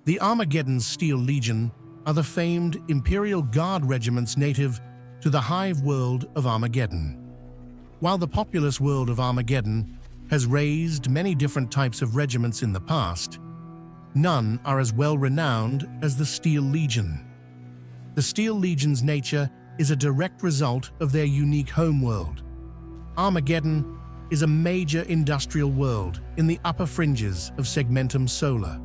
The Armageddon Steel Legion are the famed Imperial Guard regiments native to the Hive World of Armageddon. While the populous world of Armageddon has raised many different types of regiments in the past, none are as well renowned as the Steel Legion. The Steel Legion's nature is a direct result of their unique homeworld. Armageddon is a major industrial world in the upper fringes of Segmentum Solar.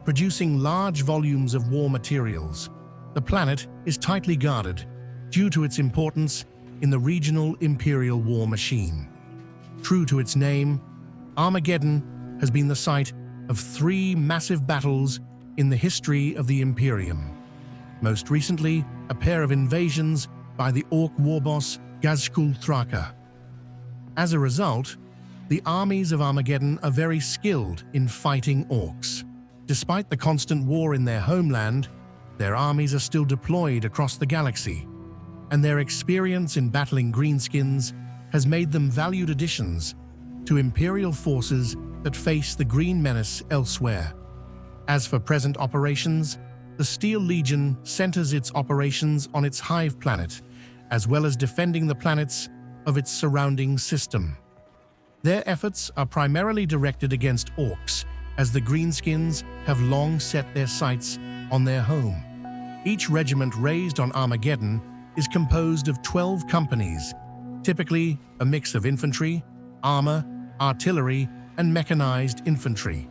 Producing large volumes of war materials, the planet is tightly guarded due to its importance in the regional imperial war machine. True to its name, Armageddon has been the site of 3 massive battles in the history of the Imperium. Most recently, a pair of invasions by the Orc warboss Gazskul Thraka. As a result, the armies of Armageddon are very skilled in fighting orcs. Despite the constant war in their homeland, their armies are still deployed across the galaxy, and their experience in battling greenskins has made them valued additions to Imperial forces that face the Green Menace elsewhere. As for present operations, the Steel Legion centers its operations on its Hive planet, as well as defending the planets of its surrounding system. Their efforts are primarily directed against orcs, as the greenskins have long set their sights on their home. Each regiment raised on Armageddon is composed of 12 companies, typically a mix of infantry, armor, artillery, and mechanized infantry.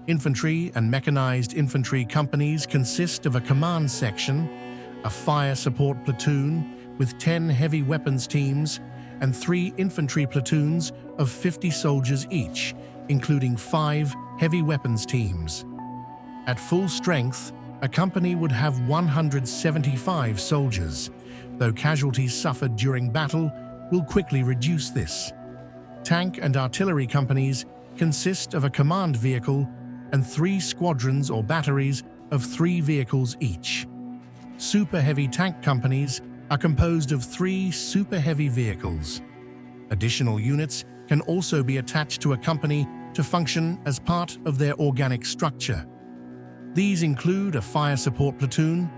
Infantry and mechanized infantry companies consist of a command section, a fire support platoon with 10 heavy weapons teams, and 3 infantry platoons of 50 soldiers each, including 5 heavy weapons teams. At full strength, a company would have 175 soldiers, though casualties suffered during battle will quickly reduce this. Tank and artillery companies consist of a command vehicle and 3 squadrons or batteries of 3 vehicles each. Super heavy tank companies are composed of 3 super heavy vehicles. Additional units can also be attached to a company to function as part of their organic structure. These include a fire support platoon,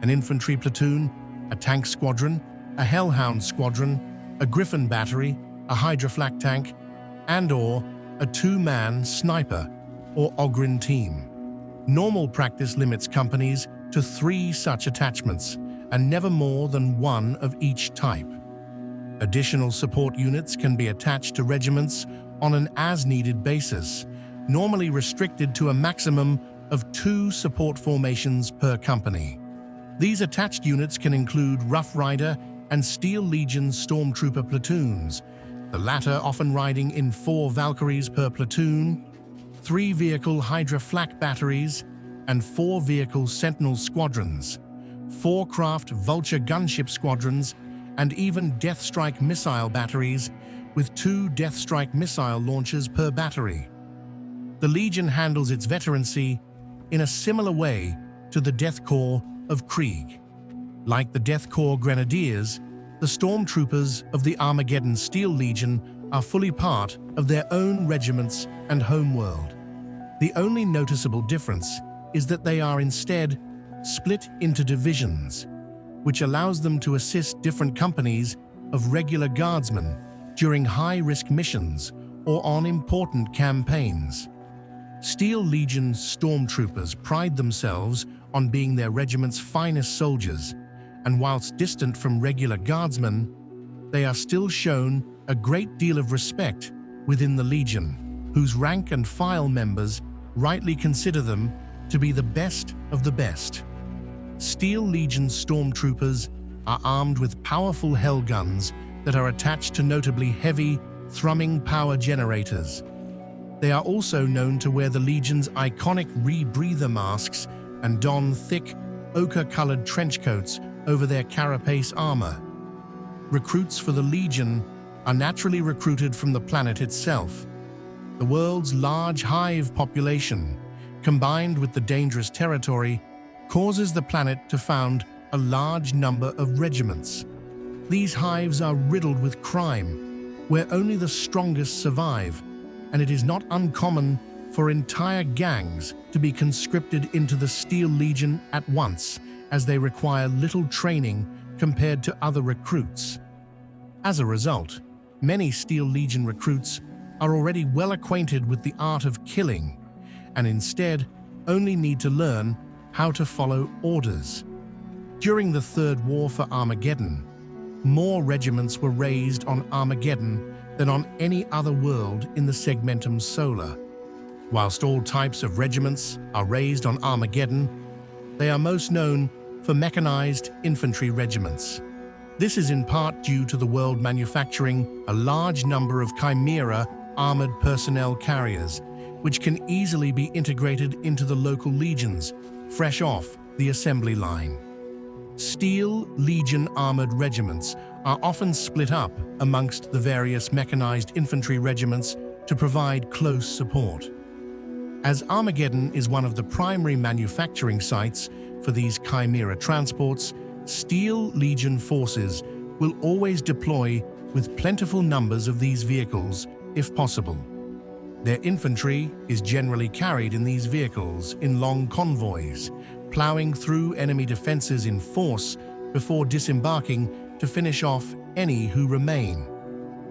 an infantry platoon, a tank squadron, a hellhound squadron, a griffin battery, a hydroflak tank, and/or a 2-man sniper or Ogren team. Normal practice limits companies to 3 such attachments, and never more than 1 of each type. Additional support units can be attached to regiments on an as-needed basis, normally restricted to a maximum of 2 support formations per company. These attached units can include Rough Rider and Steel Legion Stormtrooper platoons, the latter often riding in 4 Valkyries per platoon, 3-vehicle Hydra flak batteries, and 4-vehicle Sentinel squadrons, 4-craft Vulture gunship squadrons, and even Deathstrike missile batteries with 2 Deathstrike missile launchers per battery. The Legion handles its veterancy in a similar way to the Death Corps of Krieg. Like the Death Corps Grenadiers, the Stormtroopers of the Armageddon Steel Legion are fully part of their own regiments and homeworld. The only noticeable difference is that they are instead split into divisions, which allows them to assist different companies of regular guardsmen during high-risk missions or on important campaigns. Steel Legion Stormtroopers pride themselves on being their regiment's finest soldiers, and whilst distant from regular guardsmen, they are still shown a great deal of respect within the Legion, whose rank and file members rightly consider them to be the best of the best. Steel Legion Stormtroopers are armed with powerful hell guns that are attached to notably heavy, thrumming power generators. They are also known to wear the Legion's iconic rebreather masks and don thick, ochre-colored trench coats over their carapace armor. Recruits for the Legion are naturally recruited from the planet itself. The world's large hive population, combined with the dangerous territory, causes the planet to found a large number of regiments. These hives are riddled with crime, where only the strongest survive, and it is not uncommon for entire gangs to be conscripted into the Steel Legion at once, as they require little training compared to other recruits. As a result, many Steel Legion recruits are already well acquainted with the art of killing, and instead only need to learn how to follow orders. During the Third War for Armageddon, more regiments were raised on Armageddon than on any other world in the Segmentum Solar. Whilst all types of regiments are raised on Armageddon, they are most known for mechanized infantry regiments. This is in part due to the world manufacturing a large number of Chimera armored personnel carriers, which can easily be integrated into the local legions, fresh off the assembly line. Steel Legion armored regiments are often split up amongst the various mechanized infantry regiments to provide close support. As Armageddon is one of the primary manufacturing sites for these Chimera transports, Steel Legion forces will always deploy with plentiful numbers of these vehicles, if possible. Their infantry is generally carried in these vehicles in long convoys, plowing through enemy defenses in force before disembarking to finish off any who remain.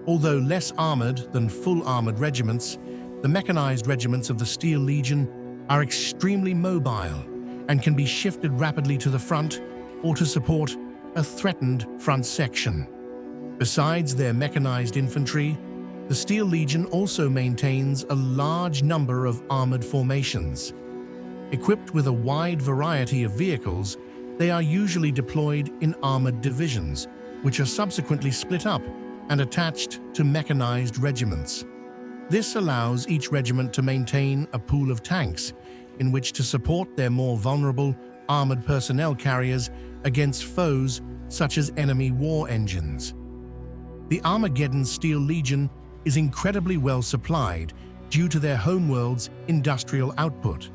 Although less armored than full armored regiments, the mechanized regiments of the Steel Legion are extremely mobile and can be shifted rapidly to the front or to support a threatened front section. Besides their mechanized infantry, the Steel Legion also maintains a large number of armored formations. Equipped with a wide variety of vehicles, they are usually deployed in armored divisions, which are subsequently split up and attached to mechanized regiments. This allows each regiment to maintain a pool of tanks in which to support their more vulnerable armored personnel carriers against foes such as enemy war engines. The Armageddon Steel Legion is incredibly well supplied due to their homeworld's industrial output.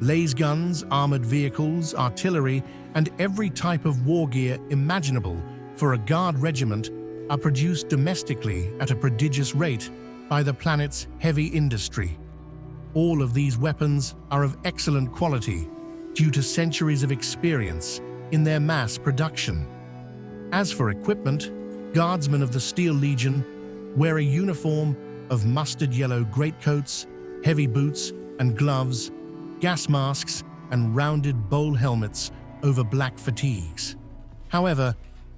Laser guns, armored vehicles, artillery, and every type of war gear imaginable for a guard regiment are produced domestically at a prodigious rate by the planet's heavy industry. All of these weapons are of excellent quality due to centuries of experience in their mass production. As for equipment, guardsmen of the Steel Legion wear a uniform of mustard yellow greatcoats, heavy boots and gloves, gas masks, and rounded bowl helmets over black fatigues. However,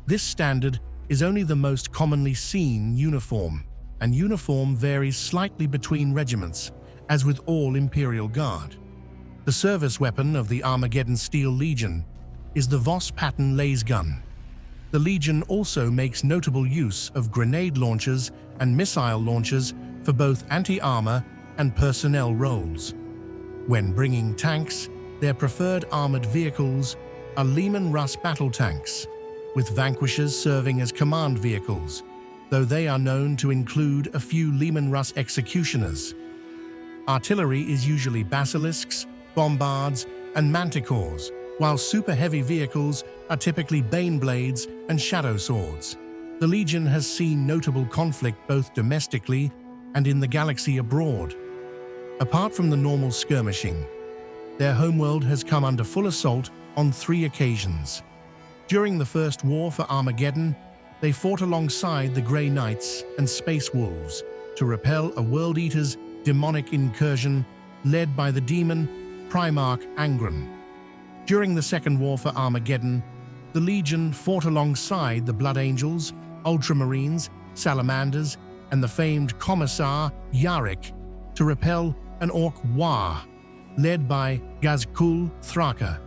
this standard is only the most commonly seen uniform, and uniform varies slightly between regiments, as with all Imperial Guard. The service weapon of the Armageddon Steel Legion is the Voss pattern laser gun. The Legion also makes notable use of grenade launchers and missile launchers for both anti-armor and personnel roles. When bringing tanks, their preferred armored vehicles are Lehman Russ battle tanks, with Vanquishers serving as command vehicles, though they are known to include a few Lehman Russ executioners. Artillery is usually basilisks, bombards, and manticores, while super heavy vehicles are typically bane blades and shadow swords. The Legion has seen notable conflict both domestically and in the galaxy abroad. Apart from the normal skirmishing, their homeworld has come under full assault on 3 occasions. During the First War for Armageddon, they fought alongside the Grey Knights and Space Wolves to repel a World Eater's demonic incursion led by the demon Primarch Angron. During the Second War for Armageddon, the Legion fought alongside the Blood Angels, Ultramarines, Salamanders, and the famed Commissar Yarrick to repel an Orc War led by Gazkul Thraka.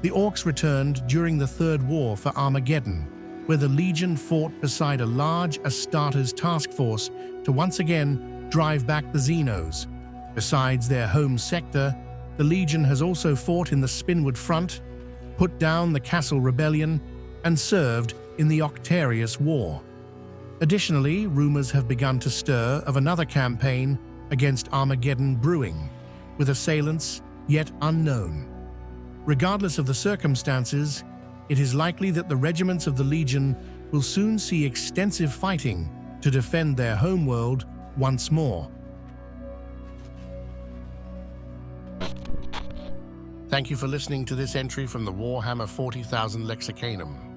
The Orcs returned during the Third War for Armageddon, where the Legion fought beside a large Astartes task force to once again drive back the Xenos. Besides their home sector, the Legion has also fought in the Spinwood Front, put down the Castle Rebellion, and served in the Octarius War. Additionally, rumors have begun to stir of another campaign against Armageddon brewing, with assailants yet unknown. Regardless of the circumstances, it is likely that the regiments of the Legion will soon see extensive fighting to defend their homeworld once more. Thank you for listening to this entry from the Warhammer 40,000 Lexicanum.